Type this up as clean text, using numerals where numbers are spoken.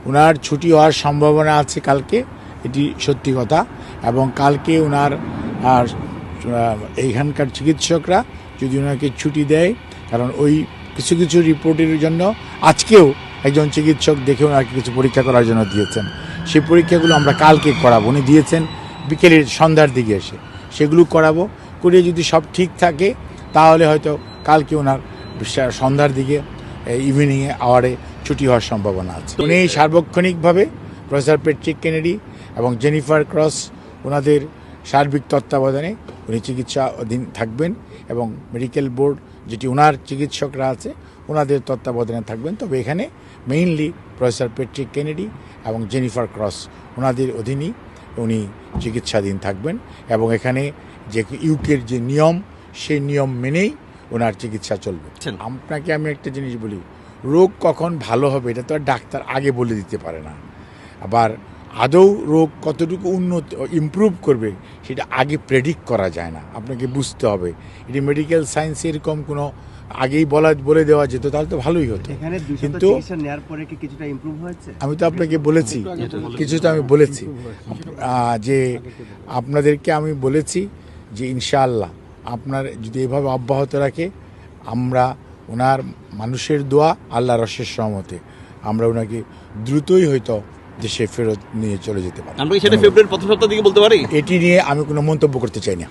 ওনার ছুটি হওয়ার সম্ভাবনা আছে কালকে, এটি সত্যি কথা। এবং কালকে ওনার এইখানকার চিকিৎসকরা যদি ওনাকে ছুটি দেয়, কারণ ওই কিছু কিছু রিপোর্টের জন্য আজকেও একজন চিকিৎসক দেখে ওনাকে কিছু পরীক্ষা করার জন্য দিয়েছেন, সেই পরীক্ষাগুলো আমরা কালকে করাবো। উনি দিয়েছেন বিকেলের সন্ধ্যার দিকে এসে, সেগুলো করাবো। করে যদি সব ঠিক থাকে তাহলে হয়তো কালকে ওনার সন্ধ্যার দিকে ইভিনিংয়ে আওয়ারে ছুটি হওয়ার সম্ভাবনা আছে। উনি সার্বক্ষণিকভাবে প্রফেসর প্যাট্রিক কেনেডি এবং জেনিফার ক্রস ওনাদের সার্বিক তত্ত্বাবধানে উনি চিকিৎসা অধীন থাকবেন এবং মেডিকেল বোর্ড যেটি ওনার চিকিৎসকরা আছে ওনাদের তত্ত্বাবধানে থাকবেন। তবে এখানে মেইনলি প্রফেসর প্যাট্রিক কেনেডি এবং জেনিফার ক্রস ওনাদের অধীনেই উনি চিকিৎসাধীন থাকবেন এবং এখানে যে ইউকের যে নিয়ম সেই নিয়ম মেনেই ওনার চিকিৎসা চলবে। আপনাকে আমি একটা জিনিস বলি, রোগ কখন ভালো হবে এটা তো আর ডাক্তার আগে বলে দিতে পারে না। আবার আদৌ রোগ কতটুকু ইমপ্রুভ করবে সেটা আগে প্রেডিক্ট করা যায় না, আপনাকে বুঝতে হবে। এটি মেডিকেল সায়েন্সে এরকম কোনো আগেই বলে দেওয়া যেত তাহলে তো ভালোই হতো। কিন্তু আমি তো আপনাকে বলেছি, কিছুটা আমি বলেছি যে আপনাদেরকে আমি বলেছি যে ইনশাআল্লাহ আপনার যদি এভাবে অব্যাহত রাখে, আমরা ওনার মানুষের দোয়া আল্লাহর অশেষ রহমতে আমরা ওনাকে দ্রুতই হয়তো দেশে ফেরত নিয়ে চলে যেতে পারি। আমরা কি সেটা ফেব্রুয়ারির প্রথম সপ্তাহ দিকে বলতে পারি? এটি নিয়ে আমি কোনো মন্তব্য করতে চাই না।